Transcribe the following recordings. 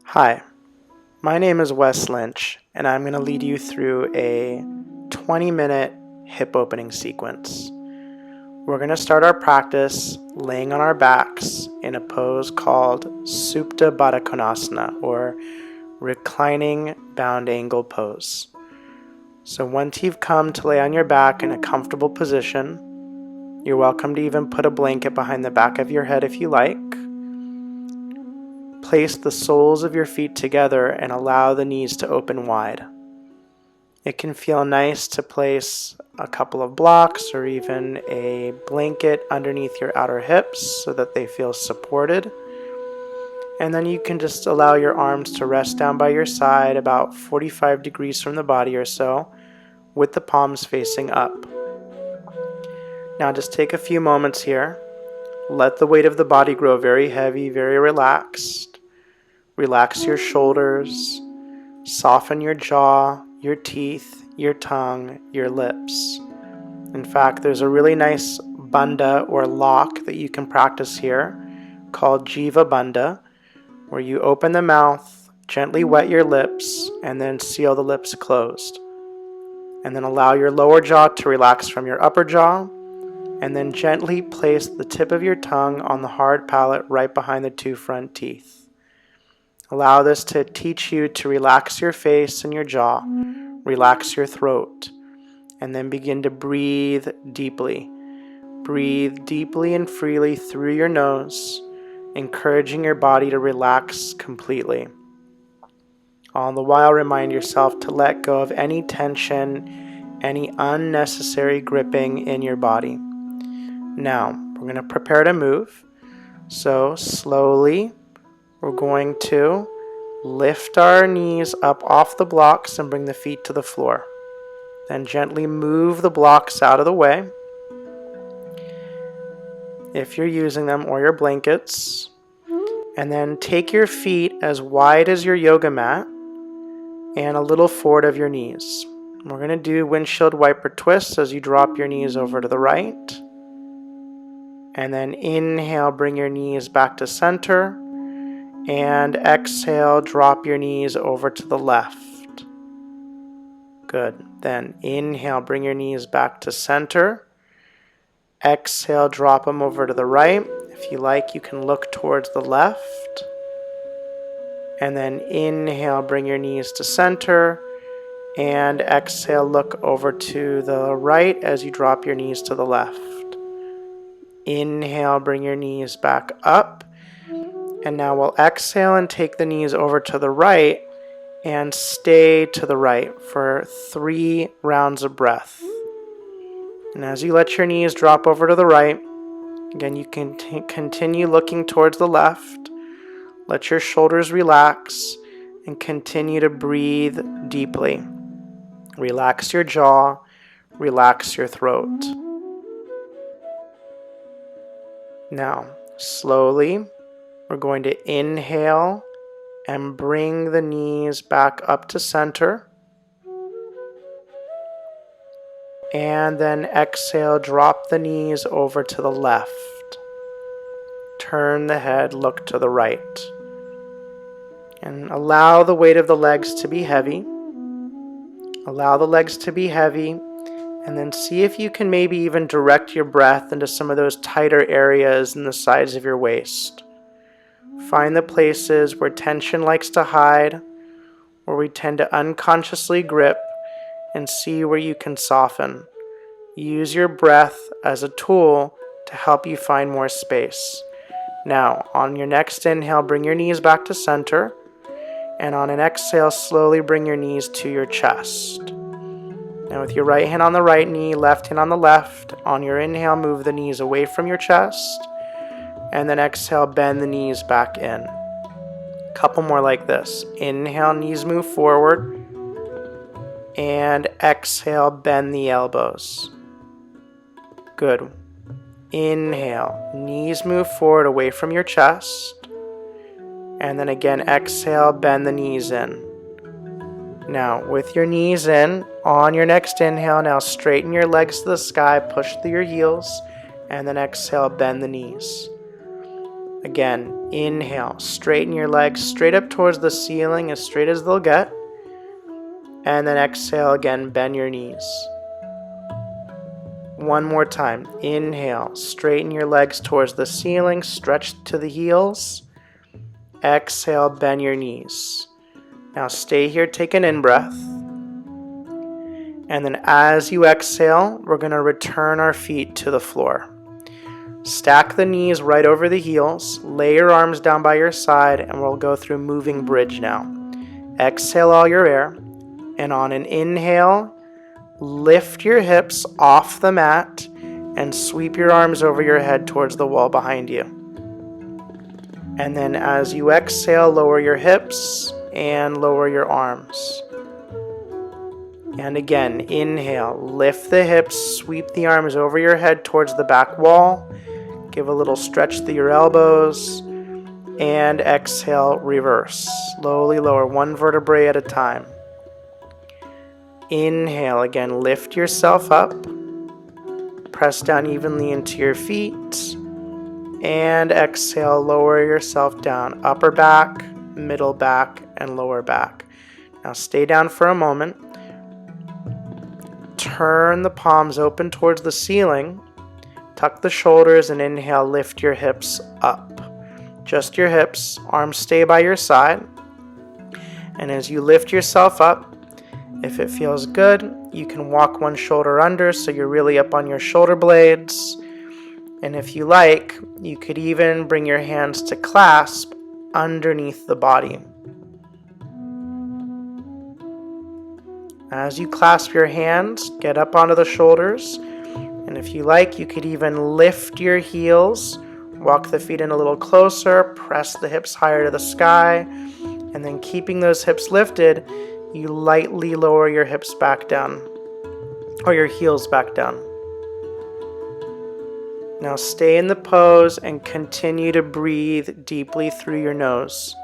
Hi, my name is Wes Lynch, and I'm going to lead you through a 20-minute hip opening sequence. We're going to start our practice laying on our backs in a pose called Supta Padangusthasana, or Reclining Bound Angle Pose. So once you've come to lay on your back in a comfortable position, you're welcome to even put a blanket behind the back of your head if you like. Place the soles of your feet together and allow the knees to open wide. It can feel nice to place a couple of blocks or even a blanket underneath your outer hips so that they feel supported. And then you can just allow your arms to rest down by your side about 45 degrees from the body or so, with the palms facing up. Now just take a few moments here. Let the weight of the body grow very heavy, very relaxed. Relax your shoulders, soften your jaw, your teeth, your tongue, your lips. In fact, there's a really nice bandha or lock that you can practice here called Jiva Bandha, where you open the mouth, gently wet your lips, and then seal the lips closed. And then allow your lower jaw to relax from your upper jaw, and then gently place the tip of your tongue on the hard palate right behind the two front teeth. Allow this to teach you to relax your face and your jaw, relax your throat, and then begin to breathe deeply. Breathe deeply and freely through your nose, encouraging your body to relax completely. All the while, remind yourself to let go of any tension, any unnecessary gripping in your body. Now, we're going to prepare to move. So slowly, we're going to lift our knees up off the blocks and bring the feet to the floor. Then gently move the blocks out of the way, if you're using them, or your blankets. And then take your feet as wide as your yoga mat and a little forward of your knees. We're going to do windshield wiper twists as you drop your knees over to the right. And then inhale, bring your knees back to center. And exhale, drop your knees over to the left. Good. Then inhale, bring your knees back to center. Exhale, drop them over to the right. If you like, you can look towards the left. And then inhale, bring your knees to center. And exhale, look over to the right as you drop your knees to the left. Inhale, bring your knees back up. And now we'll exhale and take the knees over to the right and stay to the right for 3 rounds of breath. And as you let your knees drop over to the right, again, you can continue looking towards the left. Let your shoulders relax and continue to breathe deeply. Relax your jaw, relax your throat. Now, slowly, we're going to inhale and bring the knees back up to center. And then exhale, drop the knees over to the left. Turn the head, look to the right. And allow the weight of the legs to be heavy. Allow the legs to be heavy. And then see if you can maybe even direct your breath into some of those tighter areas in the sides of your waist. Find the places where tension likes to hide, where we tend to unconsciously grip, and see where you can soften. Use your breath as a tool to help you find more space. Now, on your next inhale, bring your knees back to center, and on an exhale, slowly bring your knees to your chest. Now, with your right hand on the right knee, left hand on the left, on your inhale, move the knees away from your chest. And then exhale, bend the knees back in. A couple more like this. Inhale, knees move forward. And exhale, bend the elbows. Good. Inhale, knees move forward away from your chest. And then again, exhale, bend the knees in. Now, with your knees in, on your next inhale, now straighten your legs to the sky, push through your heels, and then exhale, bend the knees. Again, inhale, straighten your legs straight up towards the ceiling, as straight as they'll get. And then exhale again, bend your knees. One more time. Inhale, straighten your legs towards the ceiling, stretch to the heels. Exhale, bend your knees. Now stay here, take an in-breath. And then as you exhale, we're going to return our feet to the floor. Stack the knees right over the heels, lay your arms down by your side, and we'll go through moving bridge now. Exhale all your air, and on an inhale, lift your hips off the mat and sweep your arms over your head towards the wall behind you. And then as you exhale, lower your hips and lower your arms. And again, inhale, lift the hips, sweep the arms over your head towards the back wall. Give a little stretch through your elbows. And exhale, reverse. Slowly lower one vertebrae at a time. Inhale, again, lift yourself up. Press down evenly into your feet. And exhale, lower yourself down. Upper back, middle back, and lower back. Now stay down for a moment. Turn the palms open towards the ceiling. Tuck the shoulders and inhale, lift your hips up. Just your hips, arms stay by your side. And as you lift yourself up, if it feels good, you can walk one shoulder under so you're really up on your shoulder blades. And if you like, you could even bring your hands to clasp underneath the body. As you clasp your hands, get up onto the shoulders. And if you like, you could even lift your heels, walk the feet in a little closer, press the hips higher to the sky, and then keeping those hips lifted, you lightly lower your hips back down, or your heels back down. Now stay in the pose and continue to breathe deeply through your nose.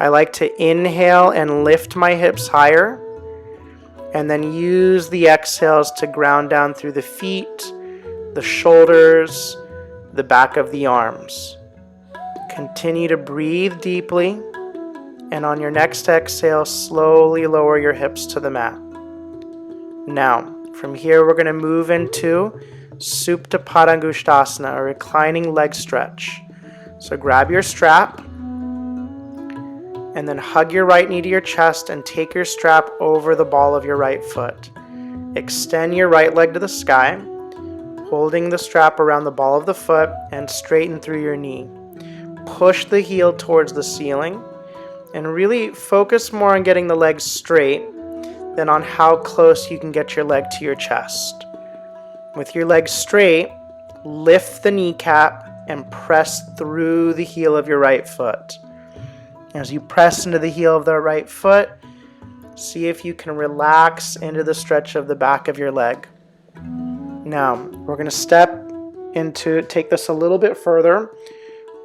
I like to inhale and lift my hips higher, and then use the exhales to ground down through the feet, the shoulders, the back of the arms. Continue to breathe deeply, and on your next exhale, slowly lower your hips to the mat. Now, from here we're going to move into Supta Padangusthasana, a reclining leg stretch. So grab your strap, and then hug your right knee to your chest and take your strap over the ball of your right foot. Extend your right leg to the sky, holding the strap around the ball of the foot, and straighten through your knee. Push the heel towards the ceiling, and really focus more on getting the legs straight than on how close you can get your leg to your chest. With your legs straight, lift the kneecap and press through the heel of your right foot. As you press into the heel of the right foot, see if you can relax into the stretch of the back of your leg. Now, we're going to take this a little bit further.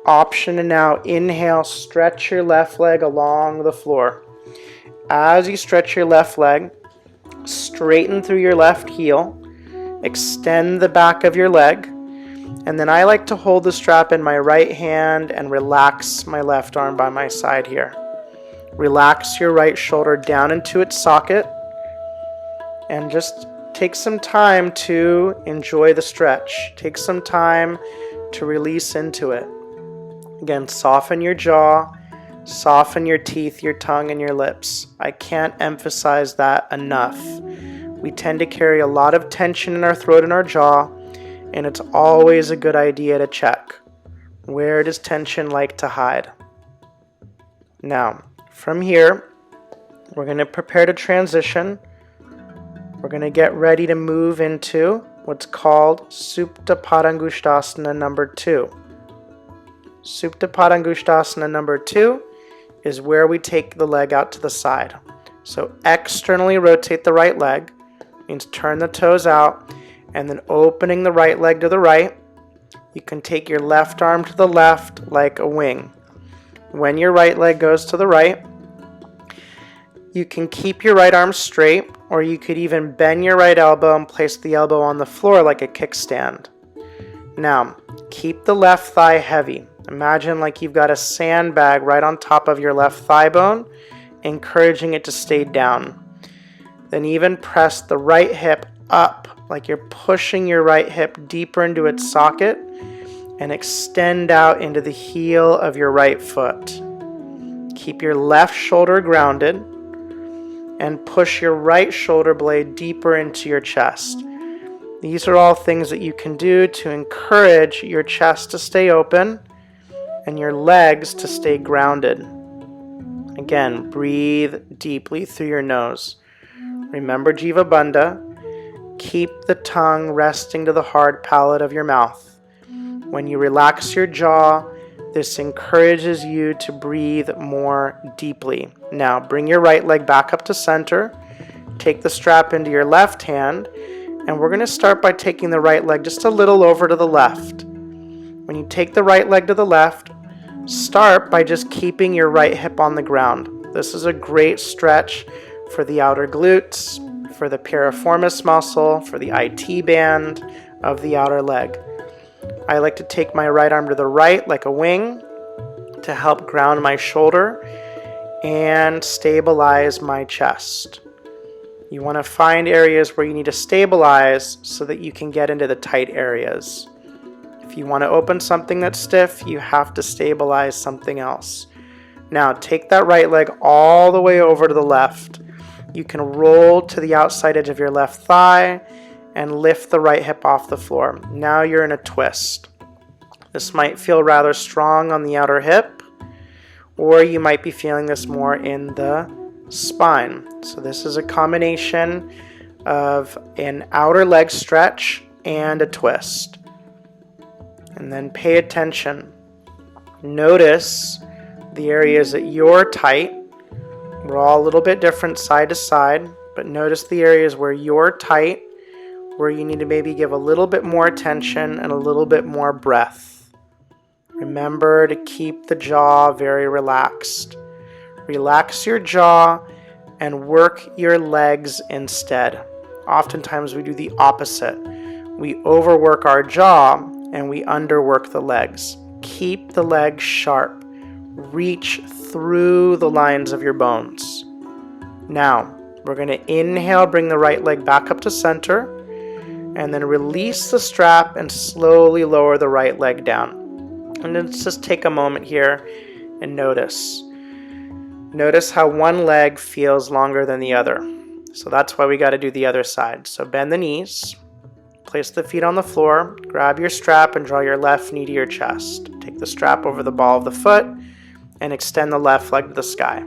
Option to now inhale, stretch your left leg along the floor. As you stretch your left leg, straighten through your left heel, extend the back of your leg, and then I like to hold the strap in my right hand and relax my left arm by my side here. Relax your right shoulder down into its socket, and just take some time to enjoy the stretch. Take some time to release into it. Again, soften your jaw, soften your teeth, your tongue, and your lips. I can't emphasize that enough. We tend to carry a lot of tension in our throat and our jaw, and it's always a good idea to check. Where does tension like to hide? Now, from here, we're going to prepare to transition. We're going to get ready to move into what's called Supta Padangusthasana number 2. Supta Padangusthasana number 2 is where we take the leg out to the side. So externally rotate the right leg, means turn the toes out, and then opening the right leg to the right. You can take your left arm to the left like a wing. When your right leg goes to the right, you can keep your right arm straight, or you could even bend your right elbow and place the elbow on the floor like a kickstand. Now, keep the left thigh heavy. Imagine like you've got a sandbag right on top of your left thigh bone, encouraging it to stay down. Then even press the right hip up, like you're pushing your right hip deeper into its socket, and extend out into the heel of your right foot. Keep your left shoulder grounded and push your right shoulder blade deeper into your chest. These are all things that you can do to encourage your chest to stay open and your legs to stay grounded. Again, breathe deeply through your nose. Remember Jiva Bandha. Keep the tongue resting to the hard palate of your mouth. When you relax your jaw, this encourages you to breathe more deeply. Now, bring your right leg back up to center. Take the strap into your left hand, and we're going to start by taking the right leg just a little over to the left. When you take the right leg to the left, start by just keeping your right hip on the ground. This is a great stretch for the outer glutes, for the piriformis muscle, for the IT band of the outer leg. I like to take my right arm to the right like a wing to help ground my shoulder and stabilize my chest. You want to find areas where you need to stabilize so that you can get into the tight areas. If you want to open something that's stiff, you have to stabilize something else. Now, take that right leg all the way over to the left. You can roll to the outside edge of your left thigh and lift the right hip off the floor. Now you're in a twist. This might feel rather strong on the outer hip, or you might be feeling this more in the spine. So this is a combination of an outer leg stretch and a twist. And then pay attention. Notice the areas that you're tight. We're all a little bit different side to side, but notice the areas where you're tight, where you need to maybe give a little bit more attention and a little bit more breath. Remember to keep the jaw very relaxed. Relax your jaw and work your legs instead. Oftentimes we do the opposite. We overwork our jaw and we underwork the legs. Keep the legs sharp. Reach through the lines of your bones. Now, we're going to inhale, bring the right leg back up to center, and then release the strap and slowly lower the right leg down. And then just take a moment here and notice. Notice how one leg feels longer than the other. So that's why we got to do the other side. So bend the knees. Place the feet on the floor, grab your strap and draw your left knee to your chest. Take the strap over the ball of the foot and extend the left leg to the sky.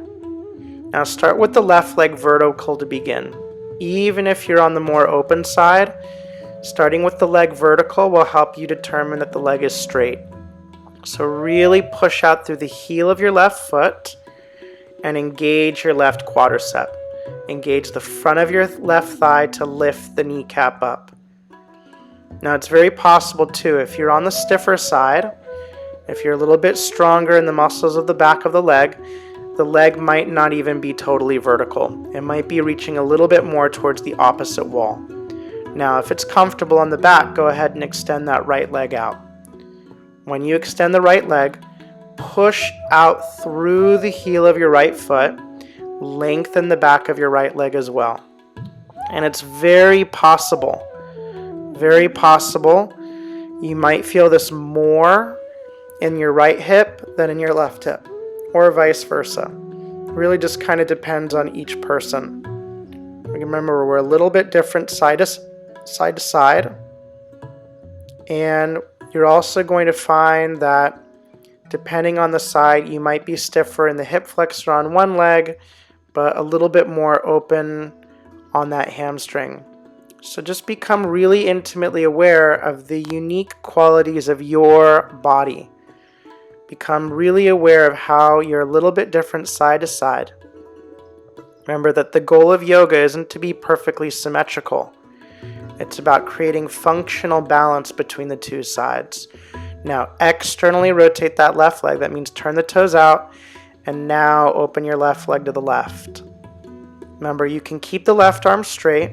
Now start with the left leg vertical to begin. Even if you're on the more open side, starting with the leg vertical will help you determine that the leg is straight. So really push out through the heel of your left foot and engage your left quadricep. Engage the front of your left thigh to lift the kneecap up. Now it's very possible too, if you're on the stiffer side, if you're a little bit stronger in the muscles of the back of the leg might not even be totally vertical. It might be reaching a little bit more towards the opposite wall. Now if it's comfortable on the back, go ahead and extend that right leg out. When you extend the right leg, push out through the heel of your right foot, lengthen the back of your right leg as well. And it's very possible, you might feel this more in your right hip than in your left hip, or vice versa. It really just kind of depends on each person. Remember, we're a little bit different side to side, and you're also going to find that depending on the side, you might be stiffer in the hip flexor on one leg, but a little bit more open on that hamstring. So just become really intimately aware of the unique qualities of your body. Become really aware of how you're a little bit different side to side. Remember that the goal of yoga isn't to be perfectly symmetrical. It's about creating functional balance between the two sides. Now, externally rotate that left leg. That means turn the toes out, and now open your left leg to the left. Remember, you can keep the left arm straight,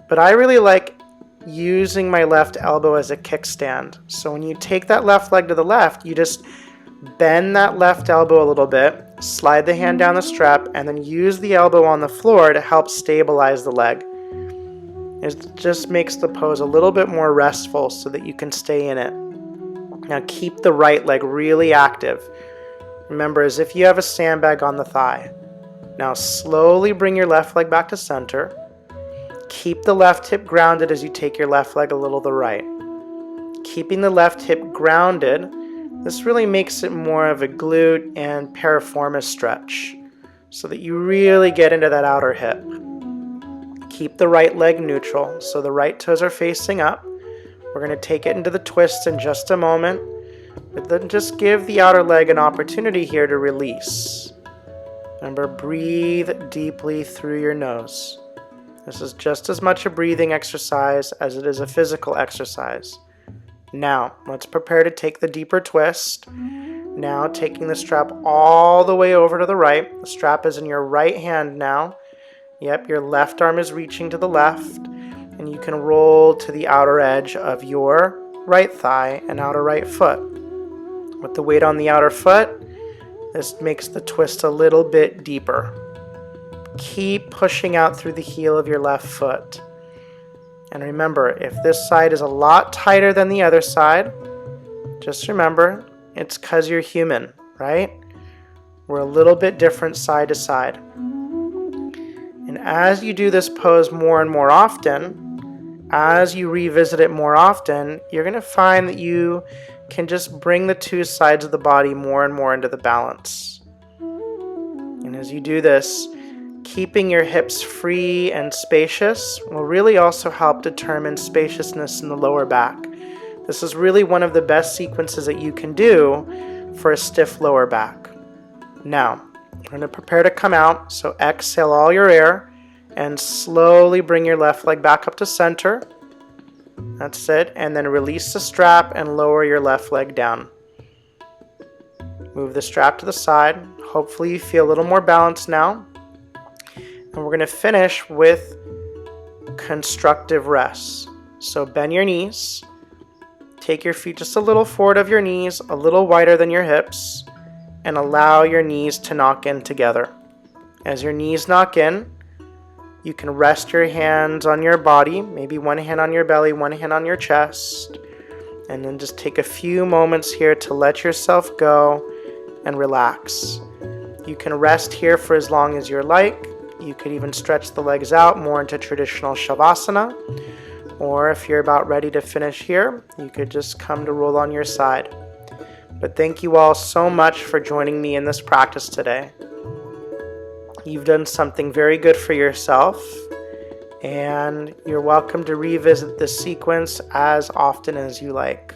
but I really like using my left elbow as a kickstand. So when you take that left leg to the left, you just bend that left elbow a little bit, slide the hand down the strap, and then use the elbow on the floor to help stabilize the leg. It just makes the pose a little bit more restful so that you can stay in it. Now keep the right leg really active. Remember, as if you have a sandbag on the thigh. Now slowly bring your left leg back to center. Keep the left hip grounded as you take your left leg a little to the right. Keeping the left hip grounded, this really makes it more of a glute and piriformis stretch so that you really get into that outer hip. Keep the right leg neutral so the right toes are facing up. We're going to take it into the twist in just a moment, but then just give the outer leg an opportunity here to release. Remember, breathe deeply through your nose. This is just as much a breathing exercise as it is a physical exercise. Now, let's prepare to take the deeper twist. Now, taking the strap all the way over to the right. The strap is in your right hand now. Yep, your left arm is reaching to the left, and you can roll to the outer edge of your right thigh and outer right foot. With the weight on the outer foot, this makes the twist a little bit deeper. Keep pushing out through the heel of your left foot. And remember, if this side is a lot tighter than the other side, just remember, it's because you're human, right? We're a little bit different side to side. And as you do this pose more and more often, as you revisit it more often, you're going to find that you can just bring the two sides of the body more and more into the balance. And as you do this, keeping your hips free and spacious will really also help determine spaciousness in the lower back. This is really one of the best sequences that you can do for a stiff lower back. Now, we're going to prepare to come out, so exhale all your air and slowly bring your left leg back up to center. That's it, and then release the strap and lower your left leg down. Move the strap to the side. Hopefully you feel a little more balanced now. And we're going to finish with constructive rests. So bend your knees. Take your feet just a little forward of your knees, a little wider than your hips, and allow your knees to knock in together. As your knees knock in, you can rest your hands on your body, maybe one hand on your belly, one hand on your chest, and then just take a few moments here to let yourself go and relax. You can rest here for as long as you like. You could even stretch the legs out more into traditional shavasana, or if you're about ready to finish here, you could just come to roll on your side. But thank you all so much for joining me in this practice today. You've done something very good for yourself, and you're welcome to revisit this sequence as often as you like.